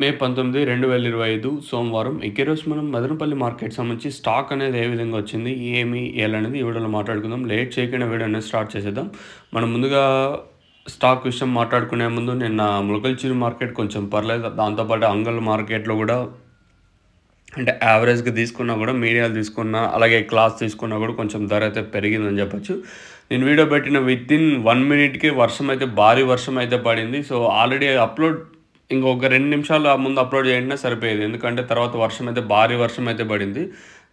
మే 19, 2025 సోమవారం. ఈరోజు మనం మదనపల్లి మార్కెట్ సంబంధించి స్టాక్ అనేది ఏ విధంగా వచ్చింది, ఏమి, ఎలా అనేది ఈ వీడియోలో మాట్లాడుకుందాం. లేట్ చేయకుండా వీడియో అనేది స్టార్ట్ చేసేద్దాం. మనం ముందుగా స్టాక్ విషయం మాట్లాడుకునే ముందు నిన్న ములకల్చిరు మార్కెట్ కొంచెం పర్లేదు. దాంతోపాటు అంగల్ మార్కెట్లో కూడా అంటే యావరేజ్గా తీసుకున్నా కూడా, మీడియాలు తీసుకున్నా, అలాగే క్లాస్ తీసుకున్నా కూడా కొంచెం ధర అయితే పెరిగిందని చెప్పొచ్చు. నేను వీడియో పెట్టిన వితిన్ 1 మినిట్కి వర్షం అయితే, భారీ వర్షం అయితే పడింది. సో ఆల్రెడీ అప్లోడ్ ఇంకొక 2 నిమిషాలు ముందు అప్లోడ్ చేయండి సరిపోయేది. ఎందుకంటే తర్వాత వర్షం అయితే, భారీ వర్షం అయితే పడింది.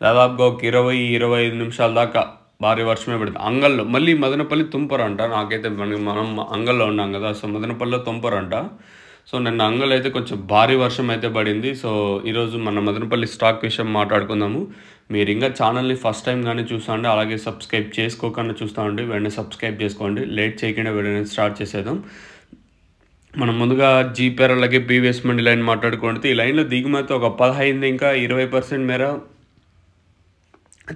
దాదాపుగా ఒక 20-25 నిమిషాల దాకా భారీ వర్షమే పడింది. అంగల్లో మళ్ళీ మదనపల్లి తుంపర్ అంట. నాకైతే మనం అంగల్లో ఉన్నాం కదా, సో మదనపల్లిలో తుంపర్ అంట. సో నిన్న అంగల్ అయితే కొంచెం భారీ వర్షం అయితే పడింది. సో ఈరోజు మన మదనపల్లి స్టాక్ విషయం మాట్లాడుకుందాము. మీరు ఇంకా ఛానల్ని ఫస్ట్ టైం కానీ చూస్తాండి, అలాగే సబ్స్క్రైబ్ చేసుకోకుండా చూస్తామండి, వెంటనే సబ్స్క్రైబ్ చేసుకోండి. లేట్ చేయకుండా వీడియోని స్టార్ట్ చేసేద్దాం. మనం ముందుగా జీపీఆర్ అలాగే పీవీఎస్ మండి లైన్ మాట్లాడుకుంటే, ఈ లైన్లో దిగుమతి ఒక 15 ఇంకా 20% మేర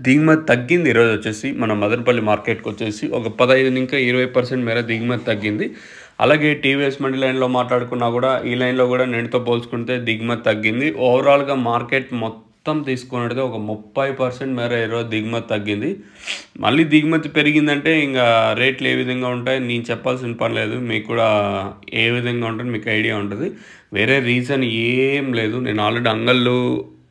దిగుమతి తగ్గింది. ఈరోజు వచ్చేసి మన మదనపల్లి మార్కెట్కి వచ్చేసి ఒక 15 ఇంకా 20% మేర దిగుమతి తగ్గింది. అలాగే టీవీఎస్ మండి లైన్లో మాట్లాడుకున్నా కూడా, ఈ లైన్లో కూడా నిన్నతో పోల్చుకుంటే దిగుమతి తగ్గింది. ఓవరాల్గా మార్కెట్ మొత్తం తీసుకున్నట్టు ఒక 30% మేర ఈరోజు దిగుమతి తగ్గింది. మళ్ళీ దిగుమతి పెరిగిందంటే ఇంకా రేట్లు ఏ విధంగా ఉంటాయి నేను చెప్పాల్సిన పని లేదు. మీకు కూడా ఏ విధంగా ఉంటుంది మీకు ఐడియా ఉంటుంది. వేరే రీజన్ ఏం లేదు. నేను ఆల్రెడీ అంగళ్ళు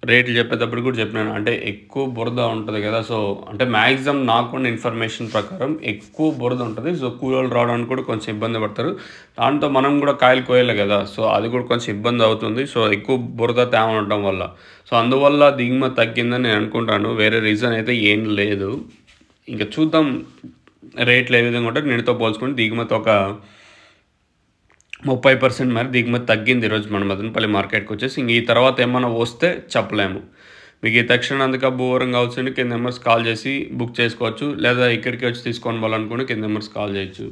రేట్లు చెప్పేటప్పుడు కూడా చెప్పినాను. అంటే ఎక్కువ బురద ఉంటుంది కదా, సో అంటే మ్యాక్సిమం నాకున్న ఇన్ఫర్మేషన్ ప్రకారం ఎక్కువ బురద ఉంటుంది. సో కూలోళ్ళు రావడానికి కూడా కొంచెం ఇబ్బంది పడతారు. దాంతో మనం కూడా కాయలు కోయాలి కదా, సో అది కూడా కొంచెం ఇబ్బంది అవుతుంది. సో ఎక్కువ బురద తేమ ఉండటం వల్ల, సో అందువల్ల దిగుమతి తగ్గిందని నేను అనుకుంటాను. వేరే రీజన్ అయితే ఏం లేదు. ఇంకా చూద్దాం రేట్లు ఏ విధంగా ఉంటాయి. నేనుతో పోల్చుకుంటే దిగుమతి ఒక 30% మేర దిగుమతి తగ్గింది ఈరోజు మన మదనపల్లి మార్కెట్కి వచ్చేసి. ఇంక ఈ తర్వాత ఏమైనా వస్తే చెప్పలేము. మీకు ఈ తక్షణాంతక భూవరం కావాల్సింది కింద నెంబర్స్ కాల్ చేసి బుక్ చేసుకోవచ్చు, లేదా ఇక్కడికి వచ్చి తీసుకొని పోవాలనుకుంటే కింద నెంబర్స్ కాల్ చేయొచ్చు.